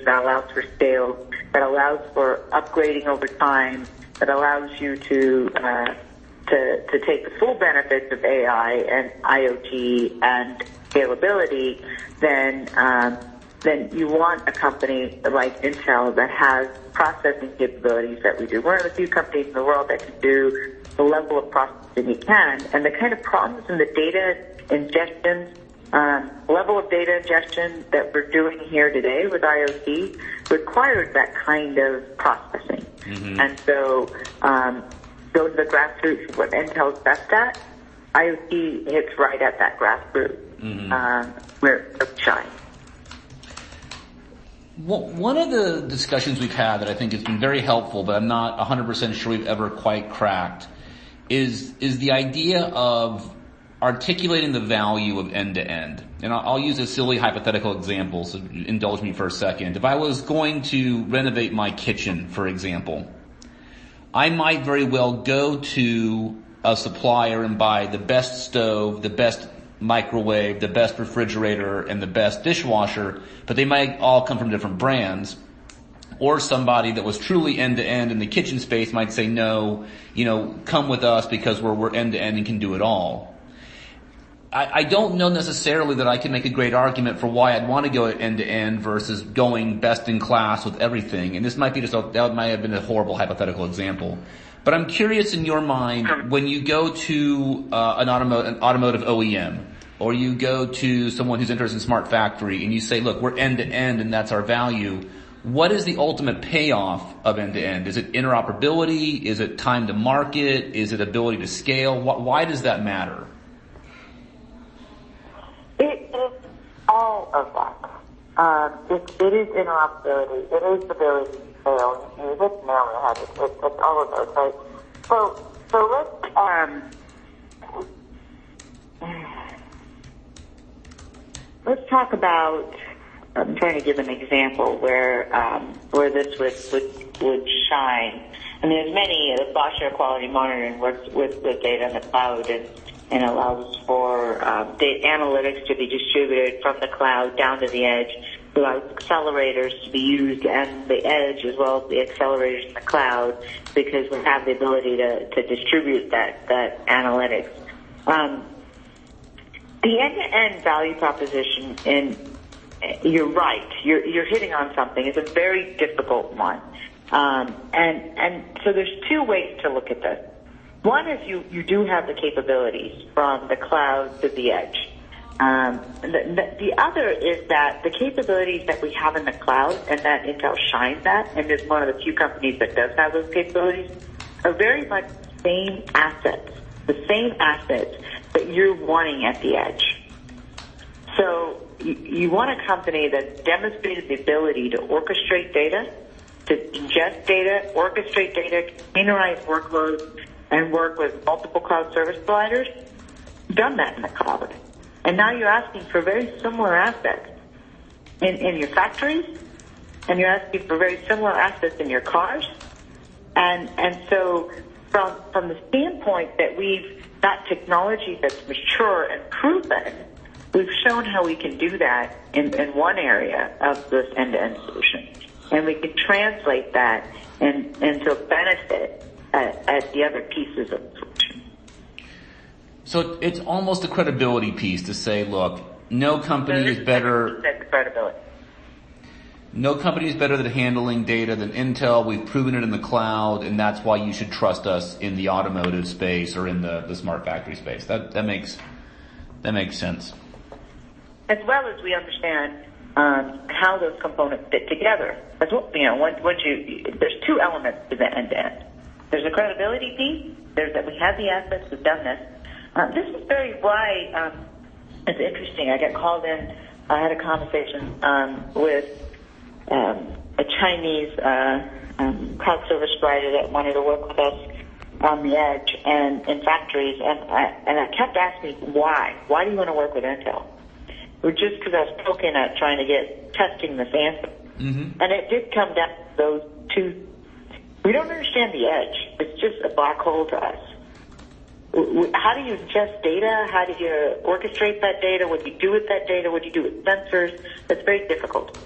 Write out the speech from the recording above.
that allows for scale, that allows for upgrading over time, that allows you to take the full benefits of AI and IoT and scalability, then you want a company like Intel that has processing capabilities that we do. We're one of the few companies in the world that can do the level of processing we can, and the kind of problems in the data ingestion, level of data ingestion that we're doing here today with IoT requires that kind of processing. Mm-hmm. And so, go to the grassroots of what Intel's best at. IoT hits right at that grassroots, where it shines. Well, one of the discussions we've had that I think has been very helpful, but I'm not 100% sure we've ever quite cracked, is the idea of articulating the value of end-to-end. And I'll use a silly hypothetical example, so indulge me for a second. If I was going to renovate my kitchen, for example, I might very well go to a supplier and buy the best stove, the best microwave, the best refrigerator, and the best dishwasher, but they might all come from different brands. Or somebody that was truly end-to-end in the kitchen space might say, no, come with us because we're end-to-end and can do it all. I don't know necessarily that I can make a great argument for why I'd want to go end-to-end versus going best in class with everything. And this might be that might have been a horrible hypothetical example. But I'm curious in your mind, when you go to an automotive OEM, or you go to someone who's interested in smart factory and you say, look, we're end-to-end and that's our value, what is the ultimate payoff of end-to-end? Is it interoperability? Is it time to market? Is it ability to scale? Why does that matter? It is all of that. It is interoperability. It is ability to scale. You hit the nail on the head. It's all of those, right? Let's talk about. I'm trying to give an example where this would shine. I mean, there's many. The Bosch Air Quality Monitoring works with data in the cloud and allows for data analytics to be distributed from the cloud down to the edge. It allows accelerators to be used at the edge as well as the accelerators in the cloud, because we have the ability to distribute that analytics. The end-to-end value proposition, and you're right, you're hitting on something. It's a very difficult one, and so there's two ways to look at this. One is you do have the capabilities from the cloud to the edge. The other is that the capabilities that we have in the cloud and that Intel shines at, and is one of the few companies that does have those capabilities, are very much the same assets that you're wanting at the edge. So you want a company that's demonstrated the ability to orchestrate data, to ingest data, orchestrate data, containerize workloads, and work with multiple cloud service providers. Done that in the cloud. And now you're asking for very similar assets in your factories, and you're asking for very similar assets in your cars. And so from the standpoint that we've got technology that's mature and proven, we've shown how we can do that in one area of this end-to-end solution. And we can translate that into a benefit at the other pieces of the solution. So it's almost a credibility piece to say, look, no company is better. No company is better at handling data than Intel. We've proven it in the cloud, and that's why you should trust us in the automotive space or in the smart factory space. That makes sense. As well as we understand how those components fit together. As well, there's two elements to the end-to-end. There's a credibility piece. There's that we have the assets. We've done this. This is very why it's interesting. I got called in. I had a conversation with a Chinese cloud service provider that wanted to work with us on the edge and in factories, and I kept asking why. Why do you want to work with Intel? It was just because I was poking at trying to get testing this answer, and it did come down to those two. We don't understand the edge. It's just a black hole to us. How do you ingest data? How do you orchestrate that data? What do you do with that data? What do you do with sensors? That's very difficult.